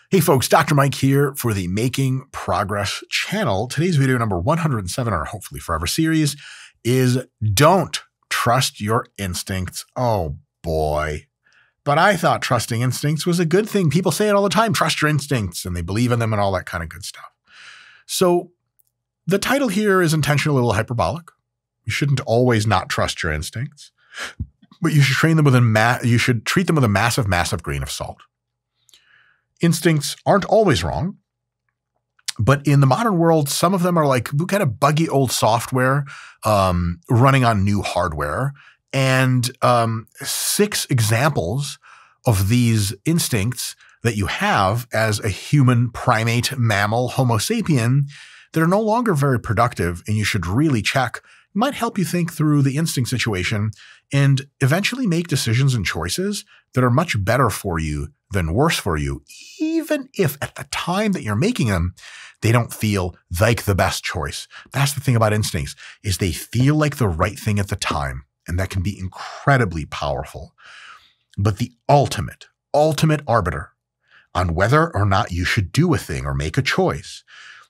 Hey folks, Dr. Mike here for the Making Progress channel. Today's video number 107, or hopefully forever series, is Don't Trust Your Instincts. Oh boy. But I thought trusting instincts was a good thing. People say it all the time, trust your instincts, and they believe in them and all that kind of good stuff. So the title here is intentionally a little hyperbolic. You shouldn't always not trust your instincts, but you should treat them with a massive grain of salt. Instincts aren't always wrong, but in the modern world, some of them are like kind of buggy old software running on new hardware. And 6 examples of these instincts that you have as a human primate mammal, Homo sapien, that are no longer very productive and you should really check, might help you think through the instinct situation and eventually make decisions and choices that are much better for you than worse for you, even if at the time that you're making them, they don't feel like the best choice. That's the thing about instincts, is they feel like the right thing at the time, and that can be incredibly powerful. But the ultimate arbiter on whether or not you should do a thing or make a choice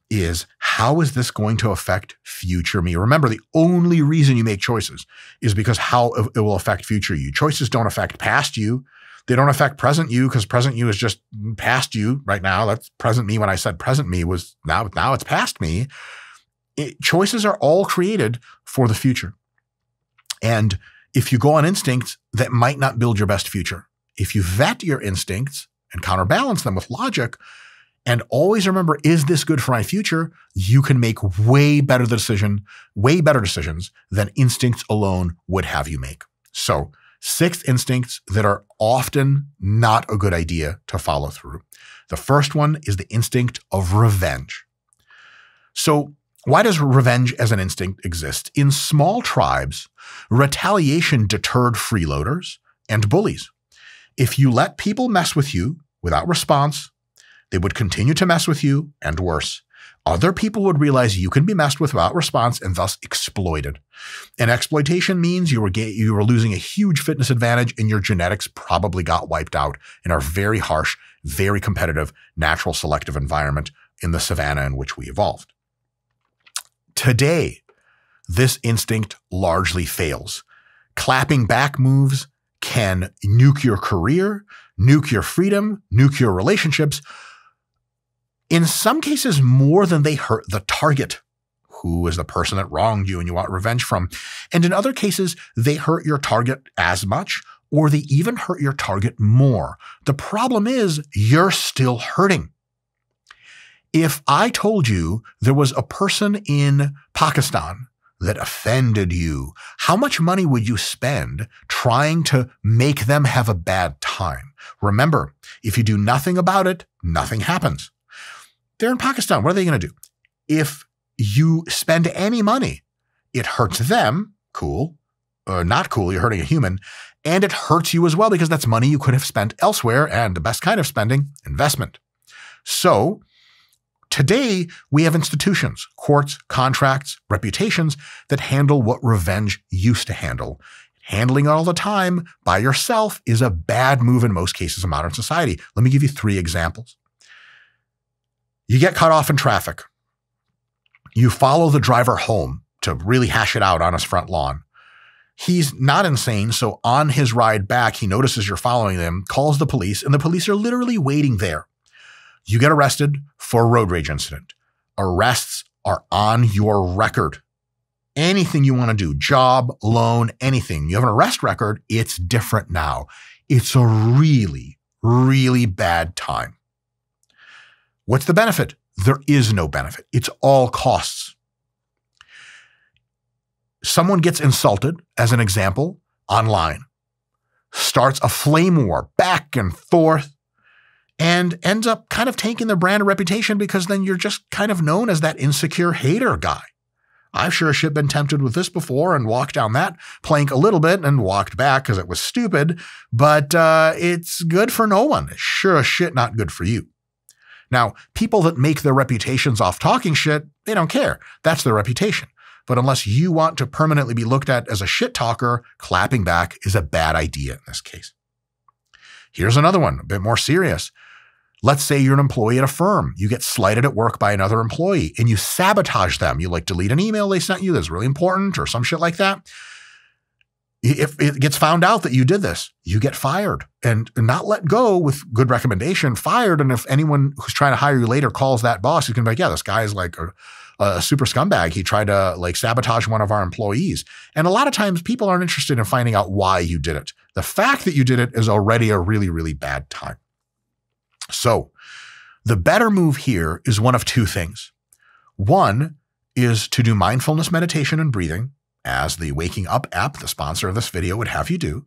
is, how is this going to affect future me? Remember, the only reason you make choices is because how it will affect future you. Choices don't affect past you. They don't affect present you, because present you is just past you right now. That's present me. When I said present me was now it's past me. Choices are all created for the future. And if you go on instincts, that might not build your best future. If you vet your instincts and counterbalance them with logic, and always remember, is this good for my future? You can make way better decisions than instincts alone would have you make. So 6 instincts that are often not a good idea to follow through. The first one is the instinct of revenge. So why does revenge as an instinct exist? In small tribes, retaliation deterred freeloaders and bullies. If you let people mess with you without response, they would continue to mess with you, and worse. Other people would realize you can be messed with without response and thus exploited. And exploitation means you were losing a huge fitness advantage, and your genetics probably got wiped out in our very harsh, very competitive, natural selective environment in the savanna in which we evolved. Today, this instinct largely fails. Clapping back moves can nuke your career, nuke your freedom, nuke your relationships, in some cases more than they hurt the target, who is the person that wronged you and you want revenge from. And in other cases, they hurt your target as much, or they even hurt your target more. The problem is, you're still hurting. If I told you there was a person in Pakistan that offended you, how much money would you spend trying to make them have a bad time? Remember, if you do nothing about it, nothing happens. They're in Pakistan. What are they going to do? If you spend any money, it hurts them. Cool. Or not cool. You're hurting a human. And it hurts you as well, because that's money you could have spent elsewhere. And the best kind of spending, investment. So today we have institutions, courts, contracts, reputations that handle what revenge used to handle. Handling it all the time by yourself is a bad move in most cases in modern society. Let me give you 3 examples. You get cut off in traffic. You follow the driver home to really hash it out on his front lawn. He's not insane, so on his ride back, he notices you're following them, calls the police, and the police are literally waiting there. You get arrested for a road rage incident. Arrests are on your record. Anything you want to do, job, loan, anything. You have an arrest record, it's different now. It's a really, really bad time. What's the benefit? There is no benefit. It's all costs. Someone gets insulted, as an example, online, starts a flame war back and forth, and ends up kind of taking their brand and reputation, because then you're just kind of known as that insecure hater guy. I've sure as shit been tempted with this before and walked down that plank a little bit and walked back because it was stupid, but it's good for no one. It's sure as shit not good for you. Now, people that make their reputations off talking shit, they don't care. That's their reputation. But unless you want to permanently be looked at as a shit talker, clapping back is a bad idea in this case. Here's another one, a bit more serious. Let's say you're an employee at a firm. You get slighted at work by another employee and you sabotage them. You like delete an email they sent you that's really important or some shit like that. If it gets found out that you did this, you get fired and not let go with good recommendation, fired. And if anyone who's trying to hire you later calls that boss, he's going to be like, yeah, this guy is like a super scumbag. He tried to like sabotage one of our employees. And a lot of times people aren't interested in finding out why you did it. The fact that you did it is already a really, really bad time. So the better move here is one of two things. One is to do mindfulness meditation and breathing, as the Waking Up app, the sponsor of this video, would have you do.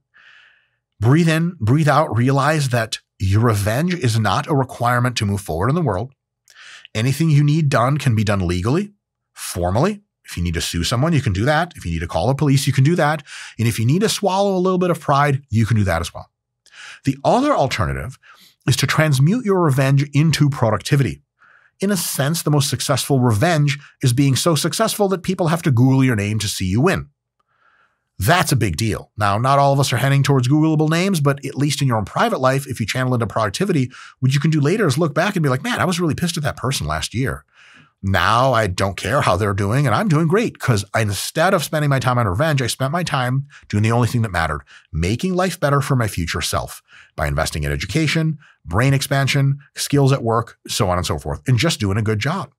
Breathe in, breathe out, realize that your revenge is not a requirement to move forward in the world. Anything you need done can be done legally, formally. If you need to sue someone, you can do that. If you need to call the police, you can do that. And if you need to swallow a little bit of pride, you can do that as well. The other alternative is to transmute your revenge into productivity. In a sense, the most successful revenge is being so successful that people have to Google your name to see you win. That's a big deal. Now, not all of us are heading towards Googleable names, but at least in your own private life, if you channel into productivity, what you can do later is look back and be like, man, I was really pissed at that person last year. Now I don't care how they're doing and I'm doing great because instead of spending my time on revenge, I spent my time doing the only thing that mattered, making life better for my future self by investing in education, brain expansion, skills at work, so on and so forth, and just doing a good job.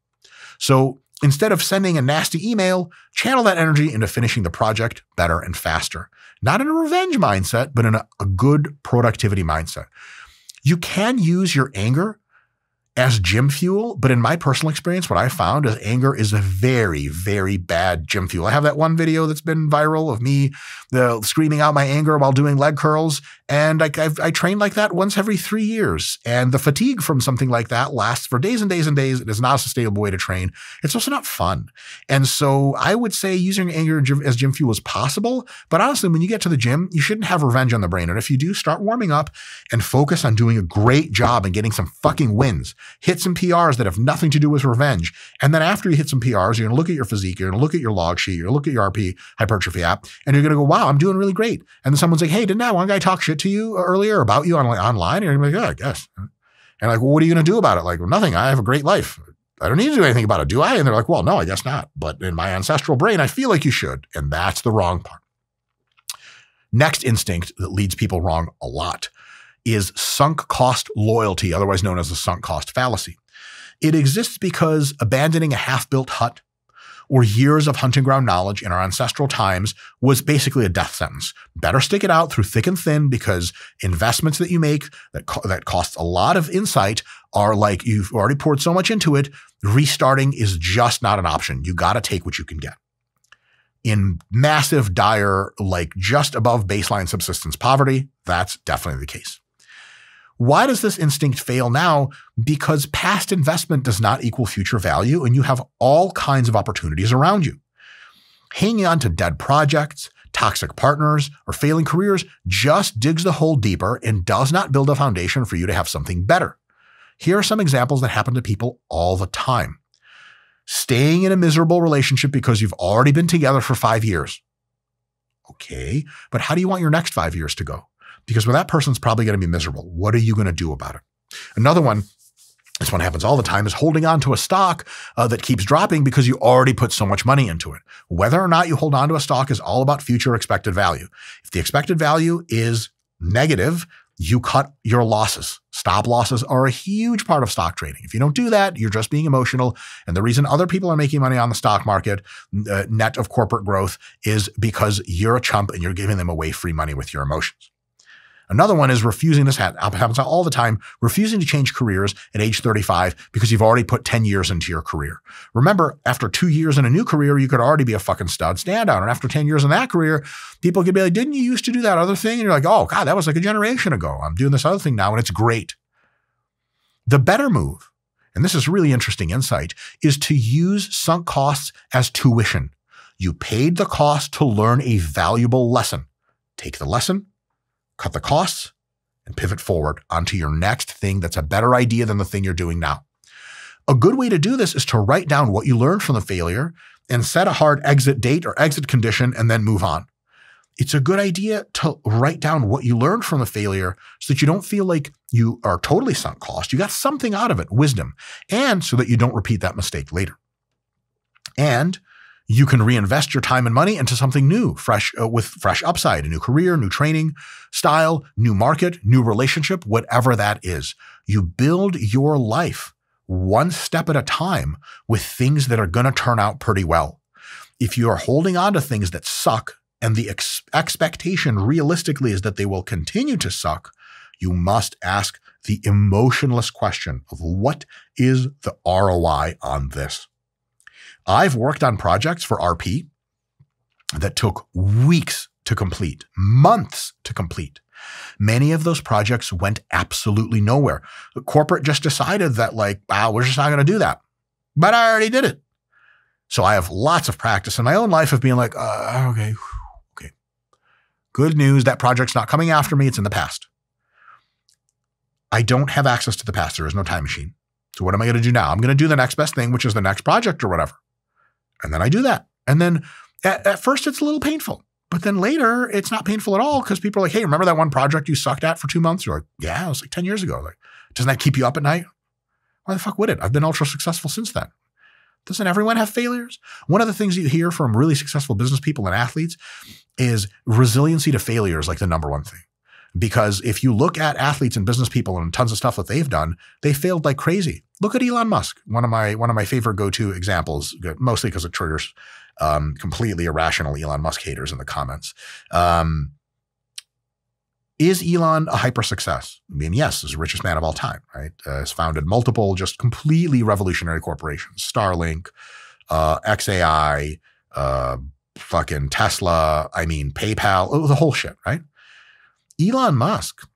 So instead of sending a nasty email, channel that energy into finishing the project better and faster. Not in a revenge mindset, but in a good productivity mindset. You can use your anger as gym fuel, but in my personal experience, what I found is anger is a very, very bad gym fuel. I have that one video that's been viral of me screaming out my anger while doing leg curls, and I train like that once every 3 years. And the fatigue from something like that lasts for days and days and days. It is not a sustainable way to train. It's also not fun. And so I would say using anger as gym fuel is possible, but honestly, when you get to the gym, you shouldn't have revenge on the brain. And if you do, start warming up and focus on doing a great job and getting some fucking wins. Hit some PRs that have nothing to do with revenge. And then after you hit some PRs, you're going to look at your physique, you're going to look at your log sheet, you're going to look at your RP hypertrophy app, and you're going to go, wow, I'm doing really great. And then someone's like, hey, didn't that one guy talk shit to you earlier about you online? And you're going to be like, yeah, I guess. And like, well, what are you going to do about it? Like, well, nothing. I have a great life. I don't need to do anything about it, do I? And they're like, well, no, I guess not. But in my ancestral brain, I feel like you should. And that's the wrong part. Next instinct that leads people wrong a lot is sunk cost loyalty, otherwise known as the sunk cost fallacy. It exists because abandoning a half-built hut or years of hunting ground knowledge in our ancestral times was basically a death sentence. Better stick it out through thick and thin because investments that you make that cost a lot of insight are like you've already poured so much into it, restarting is just not an option. You got to take what you can get. In massive, dire, like just above baseline subsistence poverty, that's definitely the case. Why does this instinct fail now? Because past investment does not equal future value, and you have all kinds of opportunities around you. Hanging on to dead projects, toxic partners, or failing careers just digs the hole deeper and does not build a foundation for you to have something better. Here are some examples that happen to people all the time. Staying in a miserable relationship because you've already been together for 5 years. Okay, but how do you want your next 5 years to go? Because that person's probably going to be miserable. What are you going to do about it? Another one, this one happens all the time, is holding on to a stock that keeps dropping because you already put so much money into it. Whether or not you hold on to a stock is all about future expected value. If the expected value is negative, you cut your losses. Stop losses are a huge part of stock trading. If you don't do that, you're just being emotional. And the reason other people are making money on the stock market, net of corporate growth, is because you're a chump and you're giving them away free money with your emotions. Another one is refusing, this happens all the time, refusing to change careers at age 35 because you've already put 10 years into your career. Remember, after 2 years in a new career, you could already be a fucking stud standout. And after 10 years in that career, people could be like, didn't you used to do that other thing? And you're like, oh God, that was like a generation ago. I'm doing this other thing now and it's great. The better move, and this is really interesting insight, is to use sunk costs as tuition. You paid the cost to learn a valuable lesson. Take the lesson, cut the costs, and pivot forward onto your next thing that's a better idea than the thing you're doing now. A good way to do this is to write down what you learned from the failure and set a hard exit date or exit condition and then move on. it's a good idea to write down what you learned from the failure so that you don't feel like you are totally sunk cost. You got something out of it, wisdom, and so that you don't repeat that mistake later. And you can reinvest your time and money into something new, fresh, with fresh upside, a new career, new training style, new market, new relationship, whatever that is. You build your life one step at a time with things that are going to turn out pretty well. If you are holding on to things that suck and the expectation realistically is that they will continue to suck, you must ask the emotionless question of what is the ROI on this? I've worked on projects for RP that took weeks to complete, months to complete. Many of those projects went absolutely nowhere. The corporate just decided that like, wow, we're just not going to do that. But I already did it. So I have lots of practice in my own life of being like, okay. Good news, that project's not coming after me. It's in the past. I don't have access to the past. There is no time machine. So what am I going to do now? I'm going to do the next best thing, which is the next project or whatever. And then I do that. And then at first it's a little painful, but then later it's not painful at all because people are like, hey, remember that one project you sucked at for 2 months? You're like, yeah, it was like 10 years ago. Like, doesn't that keep you up at night? Why the fuck would it? I've been ultra successful since then. Doesn't everyone have failures? One of the things you hear from really successful business people and athletes is resiliency to failure is like the number one thing. Because if you look at athletes and business people and tons of stuff that they've done, they failed like crazy. Look at Elon Musk, one of my favorite go-to examples, mostly because it triggers completely irrational Elon Musk haters in the comments. Is Elon a hyper success? I mean, yes, he's the richest man of all time, right? Has founded multiple just completely revolutionary corporations, Starlink, XAI, fucking Tesla, I mean, PayPal, the whole shit, right? Elon Musk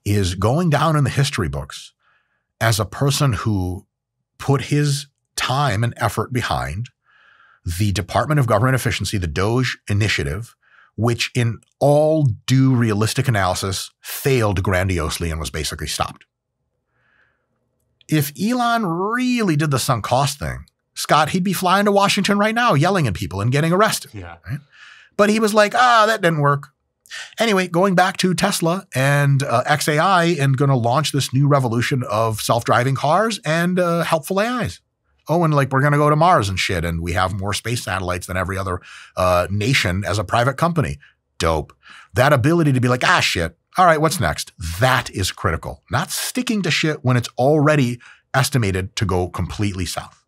is going down in the history books as a person who put his time and effort behind the Department of Government Efficiency, the DOGE initiative, which in all due realistic analysis failed grandiosely and was basically stopped. If Elon really did the sunk cost thing, Scott, he'd be flying to Washington right now, yelling at people and getting arrested. Yeah. Right? But he was like, that didn't work. Anyway, going back to Tesla and XAI and going to launch this new revolution of self-driving cars and helpful AIs. Oh, and like we're going to go to Mars and shit, and we have more space satellites than every other nation as a private company. Dope. That ability to be like, shit. All right, what's next? That is critical. Not sticking to shit when it's already estimated to go completely south.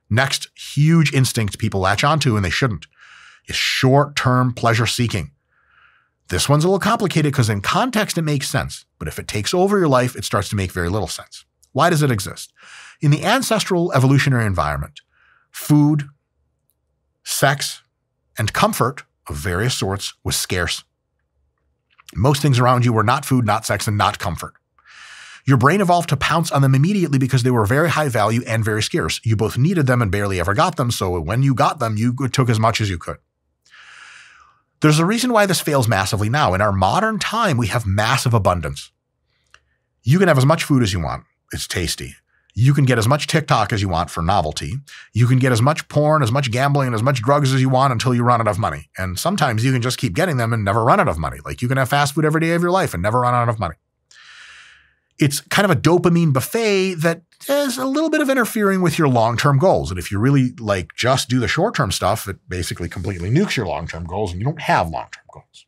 Next huge instinct people latch onto, and they shouldn't, is short-term pleasure seeking. This one's a little complicated because in context, it makes sense. But if it takes over your life, it starts to make very little sense. Why does it exist? In the ancestral evolutionary environment, food, sex, and comfort of various sorts was scarce. Most things around you were not food, not sex, and not comfort. Your brain evolved to pounce on them immediately because they were very high value and very scarce. You both needed them and barely ever got them, so when you got them, you took as much as you could. There's a reason why this fails massively now. In our modern time, we have massive abundance. You can have as much food as you want. It's tasty. You can get as much TikTok as you want for novelty. You can get as much porn, as much gambling, and as much drugs as you want until you run out of money. And sometimes you can just keep getting them and never run out of money. Like you can have fast food every day of your life and never run out of money. It's kind of a dopamine buffet that is a little bit of interfering with your long-term goals. And if you really like just do the short-term stuff, it basically completely nukes your long-term goals and you don't have long-term goals.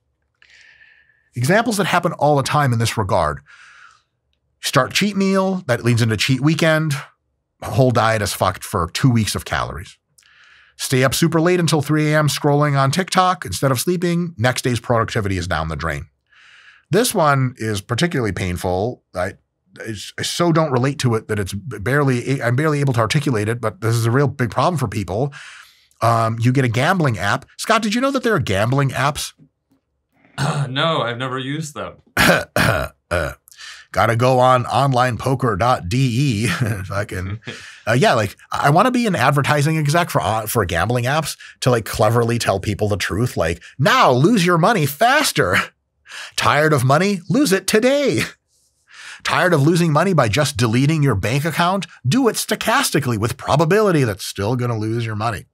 Examples that happen all the time in this regard. Start cheat meal, that leads into cheat weekend. Whole diet is fucked for 2 weeks of calories. Stay up super late until 3 a.m. scrolling on TikTok instead of sleeping. Next day's productivity is down the drain. This one is particularly painful. I so don't relate to it that I'm barely able to articulate it, but this is a real big problem for people. You get a gambling app. Scott, did you know that there are gambling apps? No, I've never used them. Gotta go on onlinepoker.de. Like I want to be an advertising exec for gambling apps to like cleverly tell people the truth. Like, now lose your money faster. Tired of money? Lose it today. Tired of losing money by just deleting your bank account? Do it stochastically with probability that's still going to lose your money.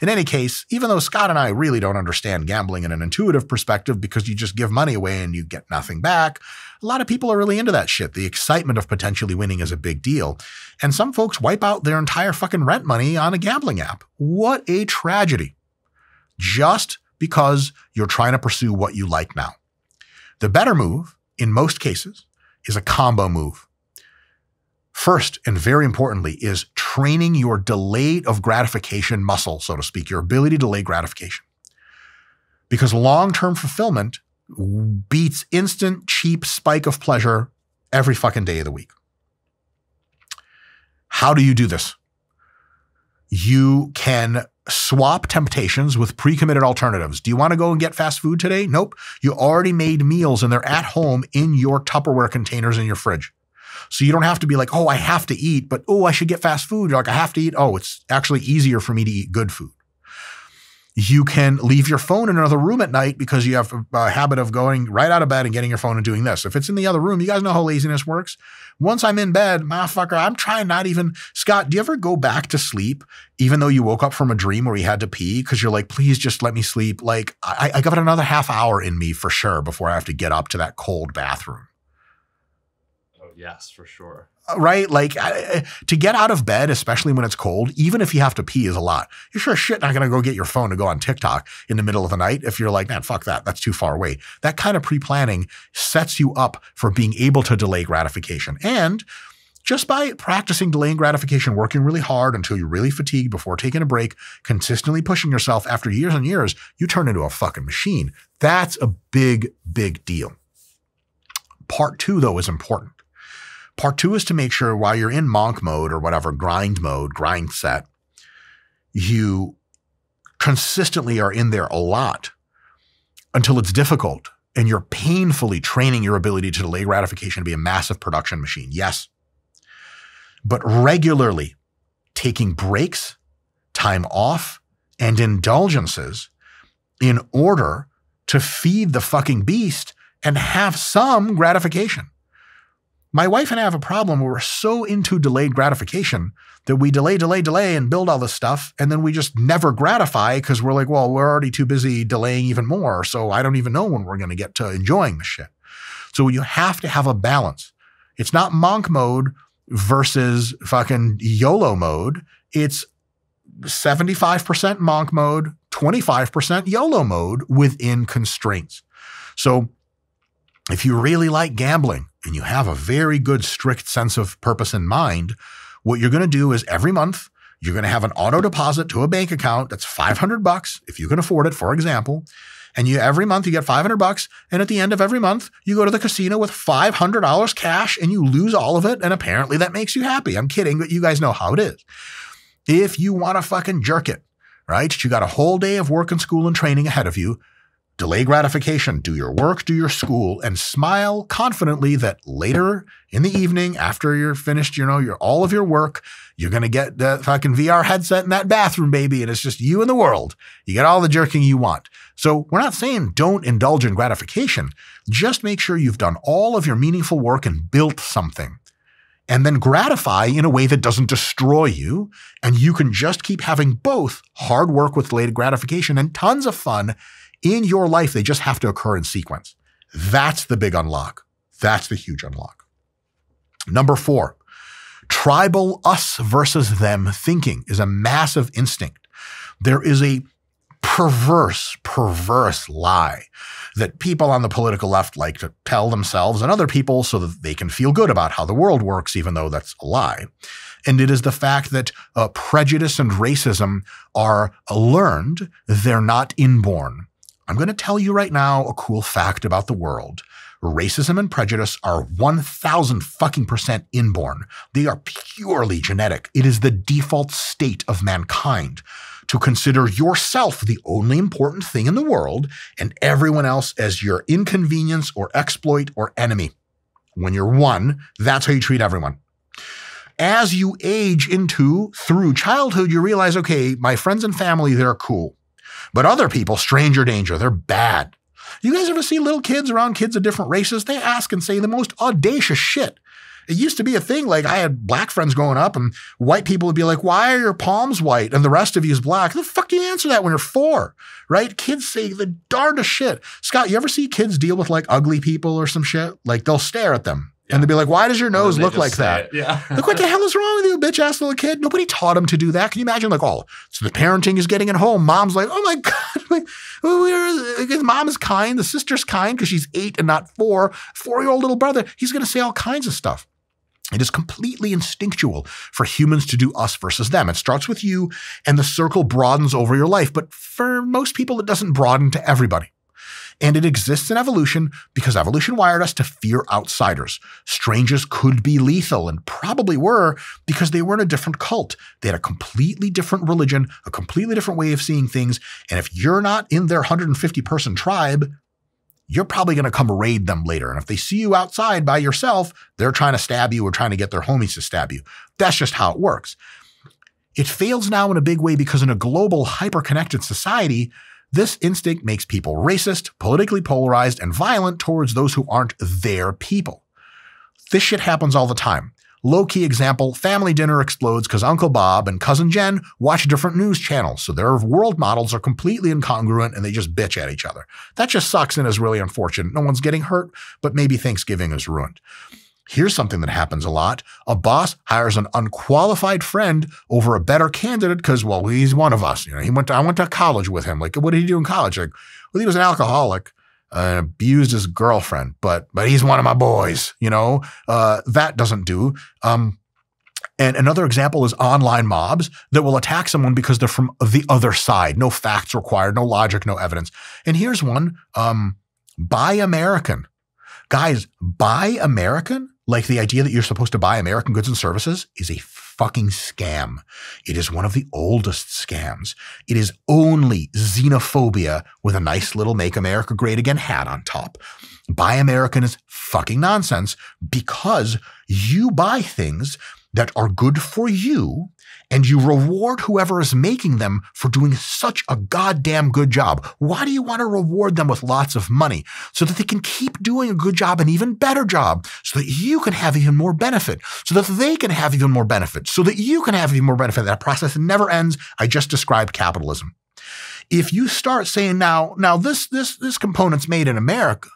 In any case, even though Scott and I really don't understand gambling in an intuitive perspective because you just give money away and you get nothing back, a lot of people are really into that shit. The excitement of potentially winning is a big deal. And some folks wipe out their entire fucking rent money on a gambling app. What a tragedy. Just because you're trying to pursue what you like now. The better move, in most cases, is a combo move. First, and very importantly, is training your delayed of gratification muscle, so to speak, your ability to delay gratification. Because long-term fulfillment beats instant, cheap spike of pleasure every fucking day of the week. How do you do this? You can swap temptations with pre-committed alternatives. Do you want to go and get fast food today? Nope. You already made meals and they're at home in your Tupperware containers in your fridge. So you don't have to be like, oh, I have to eat, but oh, I should get fast food. You're like, I have to eat. Oh, it's actually easier for me to eat good food. You can leave your phone in another room at night because you have a habit of going right out of bed and getting your phone and doing this. If it's in the other room, you guys know how laziness works. Once I'm in bed, motherfucker, I'm trying not even, Scott, do you ever go back to sleep even though you woke up from a dream where you had to pee? Because you're like, please just let me sleep. Like I got another half hour in me for sure before I have to get up to that cold bathroom. Oh, yes, for sure. Right? Like to get out of bed, especially when it's cold, even if you have to pee is a lot. You're sure as shit not going to go get your phone to go on TikTok in the middle of the night if you're like, man, fuck that. That's too far away. That kind of pre-planning sets you up for being able to delay gratification. And just by practicing delaying gratification, working really hard until you're really fatigued before taking a break, consistently pushing yourself after years and years, you turn into a fucking machine. That's a big, big deal. Part 2, though, is important. Part 2 is to make sure while you're in monk mode or whatever, grind mode, grind set, you consistently are in there a lot until it's difficult and you're painfully training your ability to delay gratification to be a massive production machine. Yes. But regularly taking breaks, time off, and indulgences in order to feed the fucking beast and have some gratification. My wife and I have a problem where we're so into delayed gratification that we delay and build all this stuff. And then we just never gratify because we're like, well, we're already too busy delaying even more. So I don't even know when we're going to get to enjoying the shit. So you have to have a balance. It's not monk mode versus fucking YOLO mode. It's 75% monk mode, 25% YOLO mode within constraints. So if you really like gambling and you have a very good, strict sense of purpose in mind, what you're going to do is every month, you're going to have an auto deposit to a bank account that's $500 if you can afford it, for example. And every month you get $500. And at the end of every month, you go to the casino with $500 cash and you lose all of it. And apparently that makes you happy. I'm kidding, but you guys know how it is. If you want to fucking jerk it, right? You got a whole day of work and school and training ahead of you. Delay gratification, do your work, do your school, and smile confidently that later in the evening, after you're finished, all of your work, you're going to get the fucking VR headset in that bathroom, baby, and it's just you and the world. You get all the jerking you want. So we're not saying don't indulge in gratification. Just make sure you've done all of your meaningful work and built something. And then gratify in a way that doesn't destroy you. And you can just keep having both hard work with delayed gratification and tons of fun in your life. They just have to occur in sequence. That's the big unlock. That's the huge unlock. Number 4, tribal us versus them thinking is a massive instinct. There is a perverse lie that people on the political left like to tell themselves and other people so that they can feel good about how the world works, even though that's a lie. And it is the fact that prejudice and racism are learned. They're not inborn. I'm going to tell you right now a cool fact about the world. Racism and prejudice are 1,000% inborn. They are purely genetic. It is the default state of mankind to consider yourself the only important thing in the world and everyone else as your inconvenience or exploit or enemy. When you're one, that's how you treat everyone. As you age through childhood, you realize, okay, my friends and family, they're cool. But other people, stranger danger, they're bad. You guys ever see little kids around kids of different races? They ask and say the most audacious shit. It used to be a thing. Like I had black friends growing up and white people would be like, why are your palms white and the rest of you is black? How the fuck do you answer that when you're 4, right? Kids say the darndest shit. Scott, you ever see kids deal with like ugly people or some shit? Like they'll stare at them. Yeah. And they'll be like, why does your nose look like that? Yeah. Like, what the hell is wrong with you, bitch-ass little kid? Nobody taught him to do that. Can you imagine? Like, oh, so the parenting is getting it home. Mom's like, oh my God. His mom is kind. The sister's kind because she's 8 and not 4. 4-year-old little brother, he's going to say all kinds of stuff. It is completely instinctual for humans to do us versus them. It starts with you and the circle broadens over your life. But for most people, it doesn't broaden to everybody. And it exists in evolution because evolution wired us to fear outsiders. Strangers could be lethal and probably were because they were in a different cult. They had a completely different religion, a completely different way of seeing things. And if you're not in their 150-person tribe, you're probably going to come raid them later. And if they see you outside by yourself, they're trying to stab you or trying to get their homies to stab you. That's just how it works. It fails now in a big way because in a global, hyper-connected society, this instinct makes people racist, politically polarized, and violent towards those who aren't their people. This shit happens all the time. Low-key example, family dinner explodes because Uncle Bob and Cousin Jen watch different news channels, so their world models are completely incongruent and they just bitch at each other. That just sucks and is really unfortunate. No one's getting hurt, but maybe Thanksgiving is ruined. Here's something that happens a lot. A boss hires an unqualified friend over a better candidate because, well, he's one of us. You know, I went to college with him. Like, what did he do in college? Like, well, he was an alcoholic and abused his girlfriend, but he's one of my boys, you know? That doesn't do. And another example is online mobs that will attack someone because they're from the other side. No facts required, no logic, no evidence. And here's one, buy American. Guys, buy American? Like the idea that you're supposed to buy American goods and services is a fucking scam. It is one of the oldest scams. It is only xenophobia with a nice little Make America Great Again hat on top. Buy American is fucking nonsense because you buy things that are good for you and you reward whoever is making them for doing such a goddamn good job. Why do you want to reward them with lots of money? So that they can keep doing a good job, an even better job, so that you can have even more benefit, so that they can have even more benefit, so that you can have even more benefit. That process never ends. I just described capitalism. If you start saying, now this component's made in America,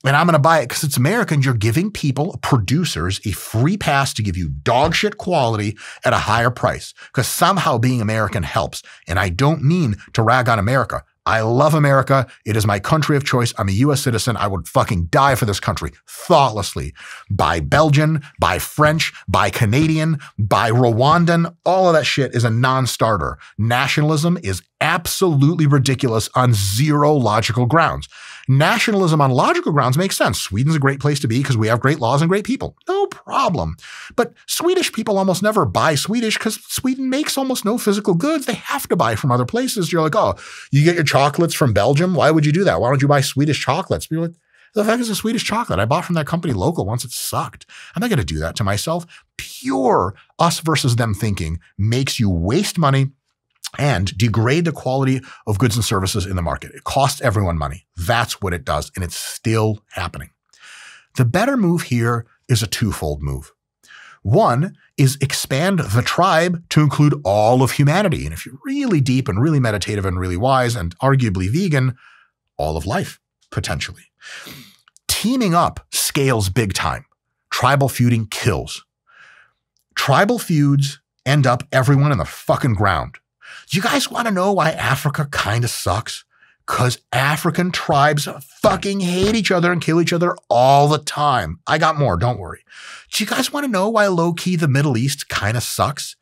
and I'm going to buy it because it's American, you're giving people, producers, a free pass to give you dog shit quality at a higher price because somehow being American helps. And I don't mean to rag on America. I love America. It is my country of choice. I'm a U.S. citizen. I would fucking die for this country thoughtlessly. Buy Belgian, buy French, buy Canadian, buy Rwandan. All of that shit is a non-starter. Nationalism is absolutely ridiculous on zero logical grounds. Nationalism on logical grounds makes sense. Sweden's a great place to be because we have great laws and great people. No problem. But Swedish people almost never buy Swedish because Sweden makes almost no physical goods. They have to buy from other places. You're like, oh, you get your chocolates from Belgium? Why would you do that? Why don't you buy Swedish chocolates? You're like, the heck is a Swedish chocolate? I bought from that company local once. It sucked. I'm not going to do that to myself. Pure us versus them thinking makes you waste money and degrade the quality of goods and services in the market. It costs everyone money. That's what it does, and it's still happening. The better move here is a twofold move. One is expand the tribe to include all of humanity. And if you're really deep and really meditative and really wise and arguably vegan, all of life, potentially. Teaming up scales big time. Tribal feuding kills. Tribal feuds end up everyone in the fucking ground. You guys want to know why Africa kind of sucks? Because African tribes fucking hate each other and kill each other all the time. I got more, don't worry. Do you guys want to know why low-key the Middle East kind of sucks?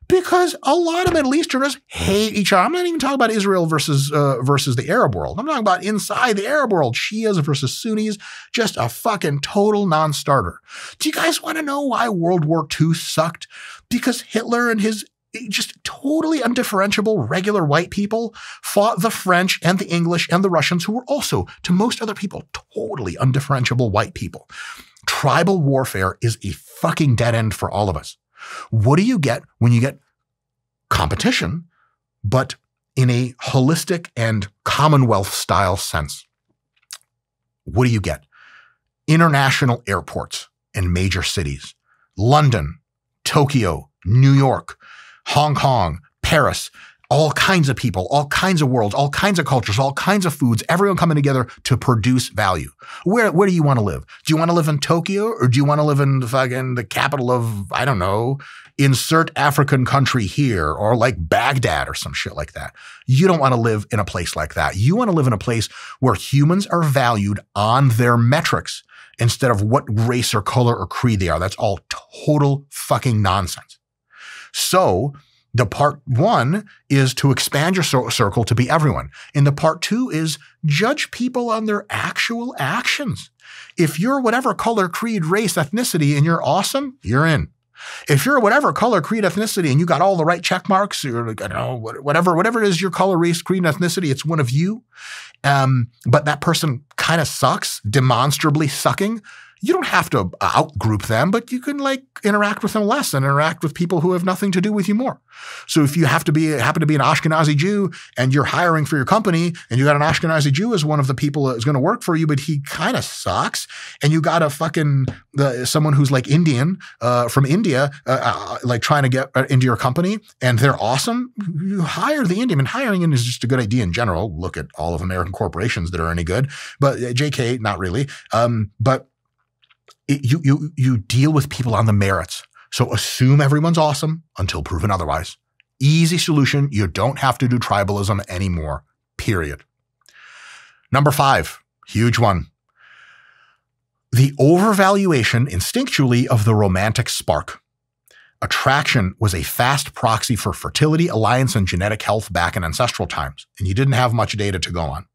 Because a lot of Middle Easterners hate each other. I'm not even talking about Israel versus the Arab world. I'm talking about inside the Arab world, Shias versus Sunnis, just a fucking total non-starter. Do you guys want to know why World War II sucked? Because Hitler and his just totally undifferentiable regular white people fought the French and the English and the Russians, who were also, to most other people, totally undifferentiable white people. Tribal warfare is a fucking dead end for all of us. What do you get when you get competition, but in a holistic and Commonwealth-style sense? What do you get? International airports. in major cities. London, Tokyo, New York, Hong Kong, Paris, all kinds of people, all kinds of worlds, all kinds of cultures, all kinds of foods, everyone coming together to produce value. Where do you want to live? Do you want to live in Tokyo, or do you want to live in the capital of, I don't know, insert African country here, or like Baghdad or some shit like that? You don't want to live in a place like that. You want to live in a place where humans are valued on their metrics instead of what race or color or creed they are. That's all total fucking nonsense. So the part one is to expand your circle to be everyone. And the part two is judge people on their actual actions. If you're whatever color, creed, race, ethnicity, and you're awesome, you're in. If you're whatever color, creed, ethnicity, and you got all the right check marks, or I don't know, whatever it is, your color, race, creed, and ethnicity, it's one of you. But that person kind of sucks, demonstrably sucking. You don't have to outgroup them, but you can like interact with them less and interact with people who have nothing to do with you more. So if you happen to be an Ashkenazi Jew and you're hiring for your company and you got an Ashkenazi Jew as one of the people that's going to work for you, but he kind of sucks, and you got a someone who's like Indian from India, like trying to get into your company, and they're awesome, you hire the Indian. And hiring in is just a good idea in general. Look at all of American corporations that are any good, but JK, not really. But you deal with people on the merits. So assume everyone's awesome until proven otherwise. Easy solution. You don't have to do tribalism anymore, period. Number 5, huge one. The overvaluation instinctually of the romantic spark. Attraction was a fast proxy for fertility, alliance, and genetic health back in ancestral times, and you didn't have much data to go on.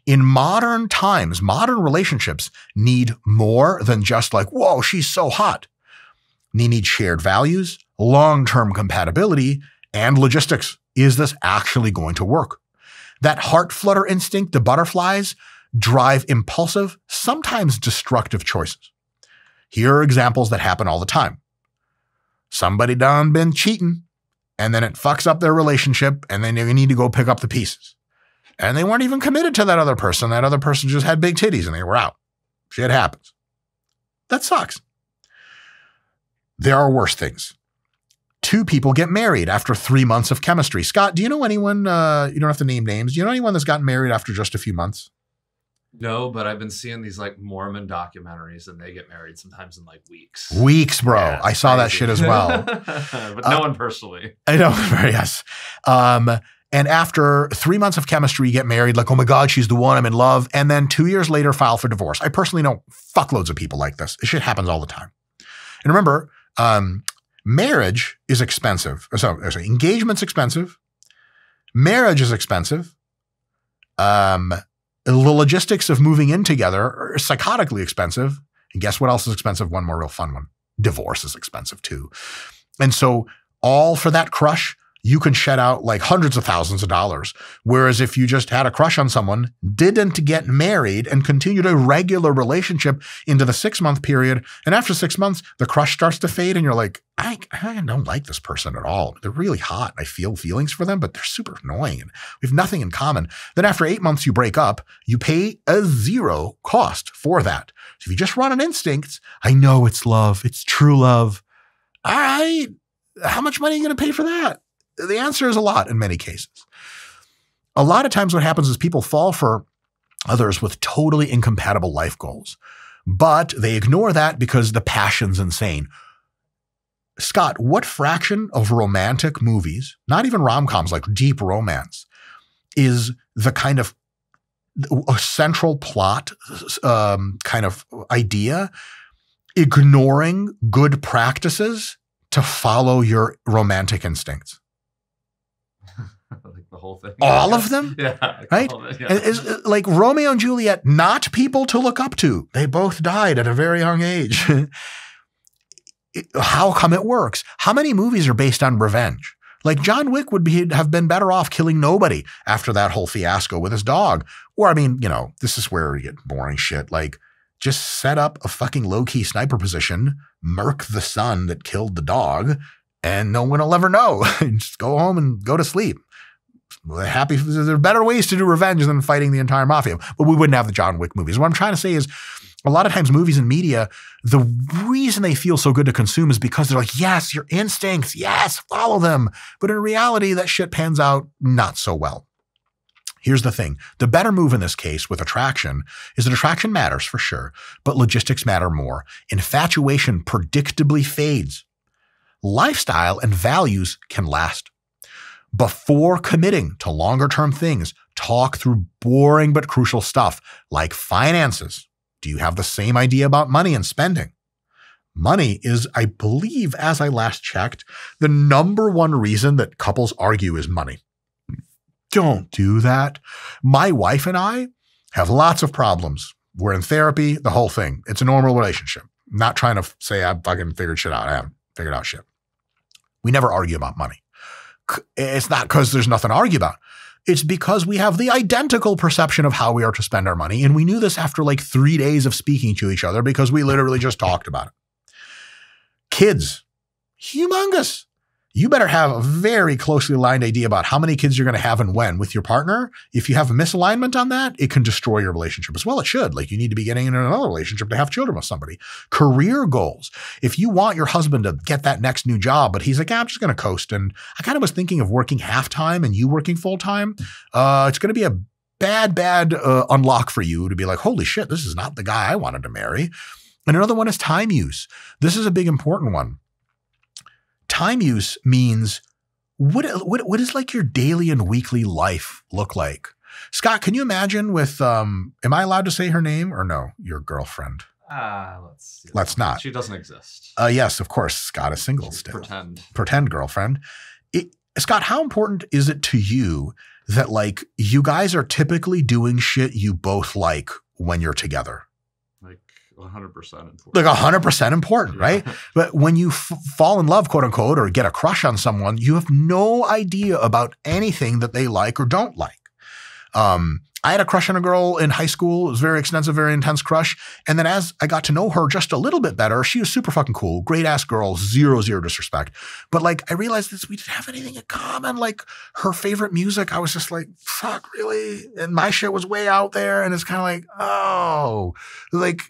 In modern times, modern relationships need more than just like, whoa, she's so hot. They need shared values, long-term compatibility, and logistics. Is this actually going to work? That heart flutter instinct, the butterflies, drive impulsive, sometimes destructive choices. Here are examples that happen all the time. Somebody done been cheating, and then it fucks up their relationship, and then you need to go pick up the pieces. And they weren't even committed to that other person. That other person just had big titties and they were out. Shit happens. That sucks. There are worse things. 2 people get married after 3 months of chemistry. Scott, do you know anyone, you don't have to name names, do you know anyone that's gotten married after just a few months? No, but I've been seeing these like Mormon documentaries and they get married sometimes in like weeks. Weeks, bro. Yeah, I saw that shit as well. But no one personally. I know, yes. And after 3 months of chemistry, you get married, like, oh my God, she's the one, I'm in love. And then 2 years later, file for divorce. I personally know fuckloads of people like this. This shit happens all the time. And remember, marriage is expensive. So engagement's expensive. Marriage is expensive. The logistics of moving in together are psychotically expensive. And guess what else is expensive? One more real fun one. Divorce is expensive too. And so all for that crush, you can shed out like hundreds of thousands of dollars. Whereas if you just had a crush on someone, didn't get married, and continued a regular relationship into the 6-month period, and after 6 months, the crush starts to fade and you're like, I don't like this person at all. They're really hot. I feel feelings for them, but they're super annoying and we have nothing in common. Then after 8 months, you break up, you pay a 0 cost for that. So if you just run on instincts, I know it's love. It's true love. All right. How much money are you going to pay for that? The answer is a lot in many cases. A lot of times what happens is people fall for others with totally incompatible life goals, but they ignore that because the passion's insane. Scott, what fraction of romantic movies, not even rom-coms, like deep romance, is the kind of a central plot kind of idea ignoring good practices to follow your romantic instincts? Like the whole thing. All of them? Yeah. Right? Yeah. Is like Romeo and Juliet, not people to look up to. They both died at a very young age. How come it works? How many movies are based on revenge? Like John Wick would have been better off killing nobody after that whole fiasco with his dog. Or, I mean, you know, this is where we get boring shit. Like, just set up a fucking low-key sniper position, murk the son that killed the dog, and no one will ever know. Just go home and go to sleep. Happy. There are better ways to do revenge than fighting the entire mafia. But we wouldn't have the John Wick movies. What I'm trying to say is A lot of times movies and media, the reason they feel so good to consume is because they're like, yes, your instincts, yes, follow them. But in reality, that shit pans out not so well. Here's the thing. The better move in this case with attraction is that attraction matters for sure, but logistics matter more. Infatuation predictably fades. Lifestyle and values can last. Before committing to longer-term things, talk through boring but crucial stuff like finances. Do you have the same idea about money and spending? Money is, I believe, as I last checked, the number one reason that couples argue is money. Don't do that. My wife and I have lots of problems. We're in therapy, the whole thing. It's a normal relationship. I'm not trying to say I've fucking figured shit out. I haven't figured out shit. We never argue about money. It's not because there's nothing to argue about. It's because we have the identical perception of how we are to spend our money. And we knew this after like 3 days of speaking to each other because we literally just talked about it. Kids, humongous. You better have a very closely aligned idea about how many kids you're going to have and when with your partner. If you have a misalignment on that, it can destroy your relationship as well. It should. Like, you need to be getting into another relationship to have children with somebody. Career goals. If you want your husband to get that next new job, but he's like, I'm just going to coast. And I kind of was thinking of working half-time and you working full-time. It's going to be a bad unlock for you to be like, holy shit, this is not the guy I wanted to marry. And another one is time use. This is a big important one. Time use means what does like your daily and weekly life look like? Scott, can you imagine with, am I allowed to say her name or no? Your girlfriend. Let's not. She doesn't exist. Yes, of course. Scott is single still. Pretend girlfriend. Scott, how important is it to you that like you guys are typically doing shit you both like when you're together? 100% important. Like 100% important, right? But when you fall in love, quote unquote, or get a crush on someone, you have no idea about anything that they like or don't like. I had a crush on a girl in high school. It was a very extensive, very intense crush. And then as I got to know her just a little bit better, she was super fucking cool. Great ass girl, zero disrespect. But like, I realized that we didn't have anything in common. Like her favorite music, I was just like, fuck, really? And my shit was way out there. And it's kind of like, oh, like,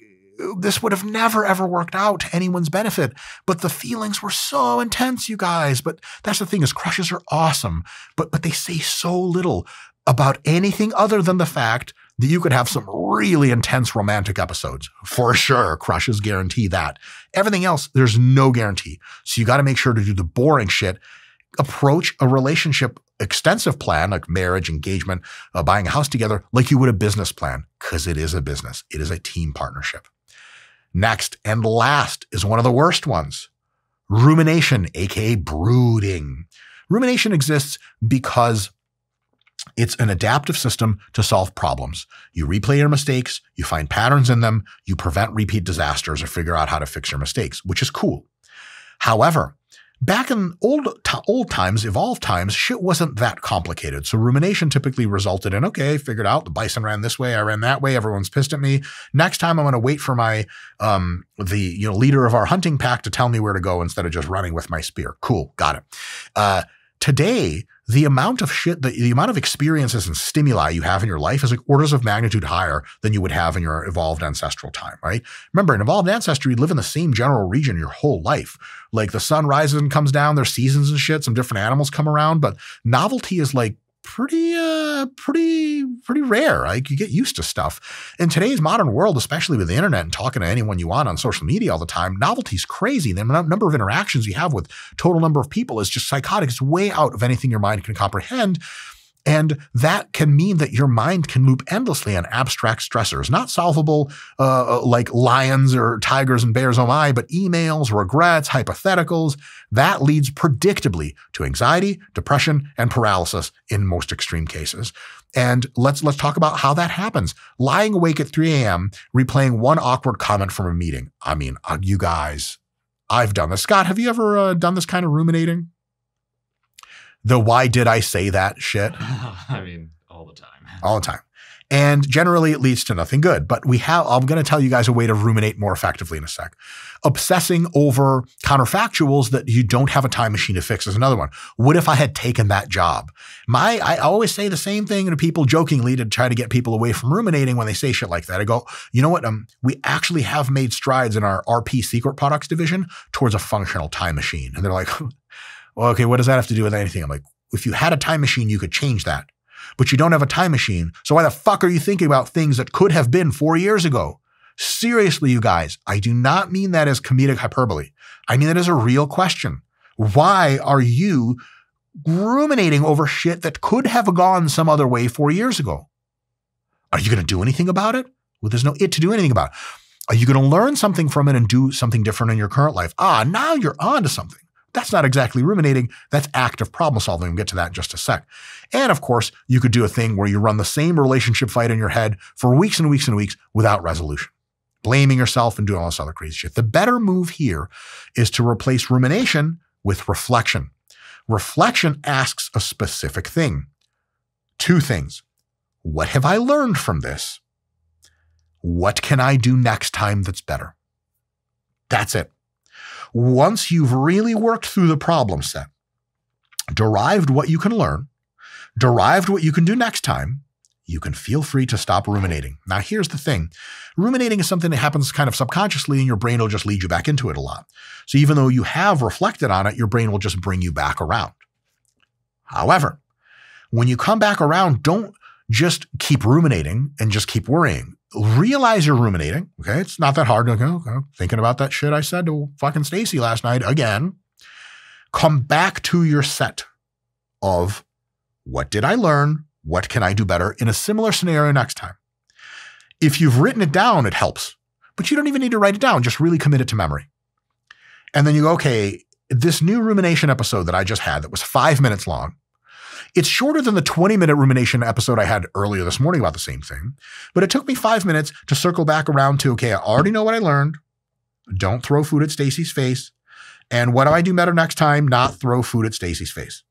this would have never, ever worked out to anyone's benefit. But the feelings were so intense, you guys. But that's the thing is crushes are awesome, but they say so little about anything other than the fact that you could have some really intense romantic episodes. For sure, crushes guarantee that. Everything else, there's no guarantee. So you got to make sure to do the boring shit. Approach a relationship extensive plan like marriage, engagement, buying a house together like you would a business plan, because it is a business. It is a team partnership. Next and last is one of the worst ones. Rumination, aka brooding. Rumination exists because it's an adaptive system to solve problems. You replay your mistakes, you find patterns in them, you prevent repeat disasters or figure out how to fix your mistakes, which is cool. However, back in old times, evolved times, shit wasn't that complicated. So rumination typically resulted in, okay, figured out the bison ran this way, I ran that way, everyone's pissed at me. Next time I'm going to wait for my, leader of our hunting pack to tell me where to go instead of just running with my spear. Cool. Got it. Today, the amount of shit, the amount of experiences and stimuli you have in your life is like orders of magnitude higher than you would have in your evolved ancestral time, right? Remember, in evolved ancestry, you live in the same general region your whole life. Like the sun rises and comes down, there's seasons and shit, some different animals come around, but novelty is like pretty rare. Like you get used to stuff. In today's modern world, especially with the internet and talking to anyone you want on social media all the time, novelty's crazy. The number of interactions you have with total number of people is just psychotic. It's way out of anything your mind can comprehend. And that can mean that your mind can loop endlessly on abstract stressors, not solvable like lions or tigers and bears, oh my, but emails, regrets, hypotheticals. That leads predictably to anxiety, depression, and paralysis in most extreme cases. And let's talk about how that happens. Lying awake at 3 a.m., replaying one awkward comment from a meeting. I mean, you guys, I've done this. Scott, have you ever done this kind of ruminating? The why did I say that shit? I mean, all the time. All the time. And generally it leads to nothing good. But I'm going to tell you guys a way to ruminate more effectively in a sec. Obsessing over counterfactuals that you don't have a time machine to fix is another one. What if I had taken that job? I always say the same thing to people jokingly to try to get people away from ruminating when they say shit like that. I go, you know what? We actually have made strides in our RP secret products division towards a functional time machine. And they're like, well, okay, what does that have to do with anything? I'm like, if you had a time machine, you could change that. But you don't have a time machine. So why the fuck are you thinking about things that could have been 4 years ago? Seriously, you guys, I do not mean that as comedic hyperbole. I mean that as a real question. Why are you ruminating over shit that could have gone some other way 4 years ago? Are you going to do anything about it? Well, there's no it to do anything about it. Are you going to learn something from it and do something different in your current life? Now you're on to something. That's not exactly ruminating. That's active problem solving. We'll get to that in just a sec. And of course, you could do a thing where you run the same relationship fight in your head for weeks and weeks and weeks without resolution, blaming yourself and doing all this other crazy shit. The better move here is to replace rumination with reflection. Reflection asks a specific thing. 2 things. What have I learned from this? What can I do next time that's better? That's it. Once you've really worked through the problem set, derived what you can learn, derived what you can do next time, you can feel free to stop ruminating. Now, here's the thing. Ruminating is something that happens kind of subconsciously, and your brain will just lead you back into it a lot. So even though you have reflected on it, your brain will just bring you back around. However, when you come back around, don't just keep ruminating and just keep worrying. Realize you're ruminating. Okay. It's not that hard to go, okay, thinking about that shit I said to fucking Stacy last night again. Come back to your set of what did I learn? What can I do better in a similar scenario next time? If you've written it down, it helps, but you don't even need to write it down. Just really commit it to memory. And then you go, okay, this new rumination episode that I just had that was 5 minutes long, it's shorter than the 20-minute rumination episode I had earlier this morning about the same thing, but it took me 5 minutes to circle back around to, okay, I already know what I learned. Don't throw food at Stacy's face. And what do I do better next time? Not throw food at Stacy's face.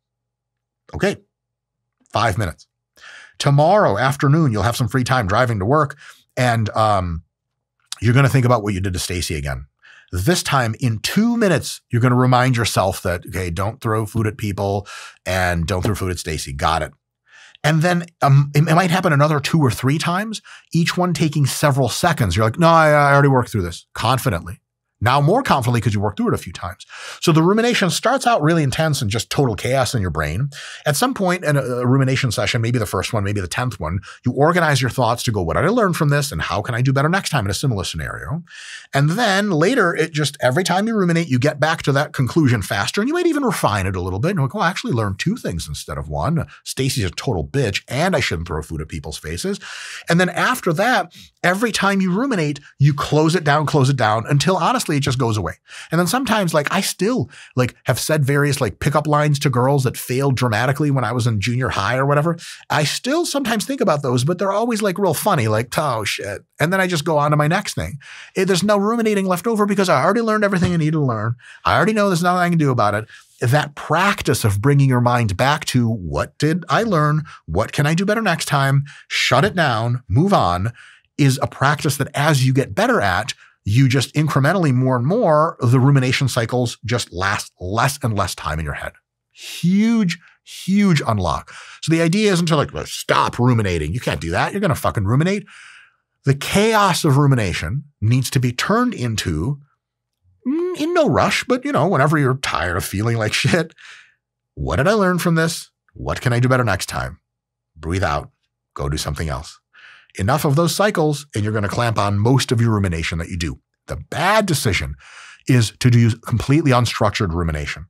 Okay, 5 minutes. Tomorrow afternoon, you'll have some free time driving to work, and you're going to think about what you did to Stacy again. This time, in 2 minutes, you're going to remind yourself that, okay, don't throw food at people and don't throw food at Stacy. Got it. And then it might happen another 2 or 3 times, each one taking several seconds. You're like, no, I already worked through this confidently. Now more confidently because you worked through it a few times. So the rumination starts out really intense and just total chaos in your brain. At some point in a rumination session, maybe the first one, maybe the 10th one, you organize your thoughts to go, what did I learn from this and how can I do better next time in a similar scenario? And then later, it just, every time you ruminate, you get back to that conclusion faster, and you might even refine it a little bit. And you're like, oh, I actually learned 2 things instead of 1. Stacy's a total bitch and I shouldn't throw food at people's faces. And then after that, every time you ruminate, you close it down until honestly, it just goes away. And then sometimes I still have said various pickup lines to girls that failed dramatically when I was in junior high or whatever. I still sometimes think about those, but they're always real funny, oh shit. And then I just go on to my next thing. There's no ruminating left over because I already learned everything I need to learn. I already know there's nothing I can do about it. That practice of bringing your mind back to what did I learn? What can I do better next time? Shut it down, move on, is a practice that as you get better at, you just incrementally more and more, the rumination cycles just last less and less time in your head. Huge, huge unlock. So the idea isn't to stop ruminating. You can't do that. You're going to fucking ruminate. The chaos of rumination needs to be turned into, in no rush, but whenever you're tired of feeling like shit, what did I learn from this? What can I do better next time? Breathe out, go do something else. Enough of those cycles, and you're going to clamp on most of your rumination that you do. The bad decision is to do completely unstructured rumination.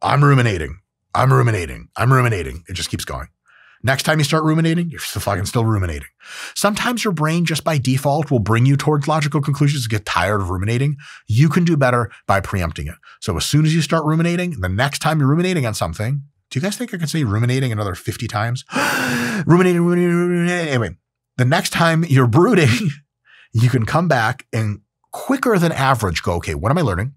I'm ruminating. It just keeps going. Next time you start ruminating, you're still ruminating. Sometimes your brain just by default will bring you towards logical conclusions to get tired of ruminating. You can do better by preempting it. So as soon as you start ruminating, the next time you're ruminating on something, do you guys think I could say ruminating another 50 times? ruminating. Anyway, the next time you're brooding, you can come back and quicker than average go, okay, what am I learning?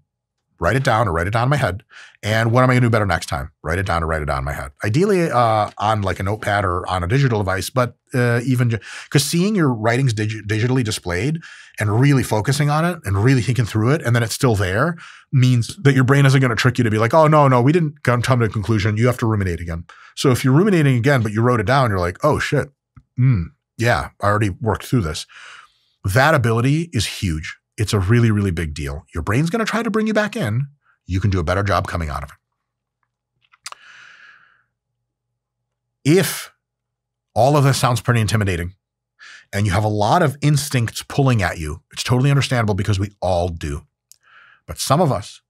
write it down or write it down in my head. And what am I going to do better next time? Write it down or write it down in my head. Ideally on like a notepad or on a digital device, but even because seeing your writings digitally displayed and really focusing on it and really thinking through it and then it's still there means that your brain isn't going to trick you to be like, oh, no, we didn't come to a conclusion. You have to ruminate again. So if you're ruminating again, but you wrote it down, you're like, oh shit. Yeah, I already worked through this. That ability is huge. It's a really, really big deal. Your brain's going to try to bring you back in. You can do a better job coming out of it. If all of this sounds pretty intimidating and you have a lot of instincts pulling at you, it's totally understandable because we all do. But some of us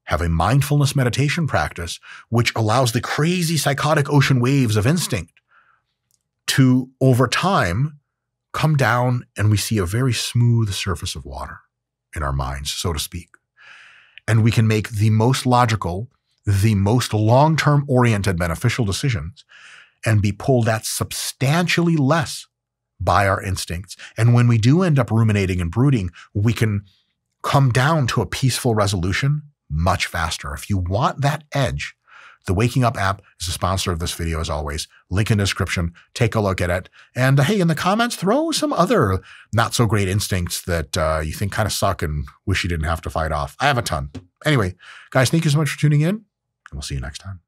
have a mindfulness meditation practice which allows the crazy psychotic ocean waves of instinct to, over time, come down and we see a very smooth surface of water in our minds, so to speak. And we can make the most logical, the most long-term oriented beneficial decisions and be pulled at substantially less by our instincts. And when we do end up ruminating and brooding, we can come down to a peaceful resolution much faster. If you want that edge, the Waking Up app is a sponsor of this video as always. Link in the description. Take a look at it. And hey, in the comments, throw some other not so great instincts that you think kind of suck and wish you didn't have to fight off. I have a ton. Anyway, guys, thank you so much for tuning in, and we'll see you next time.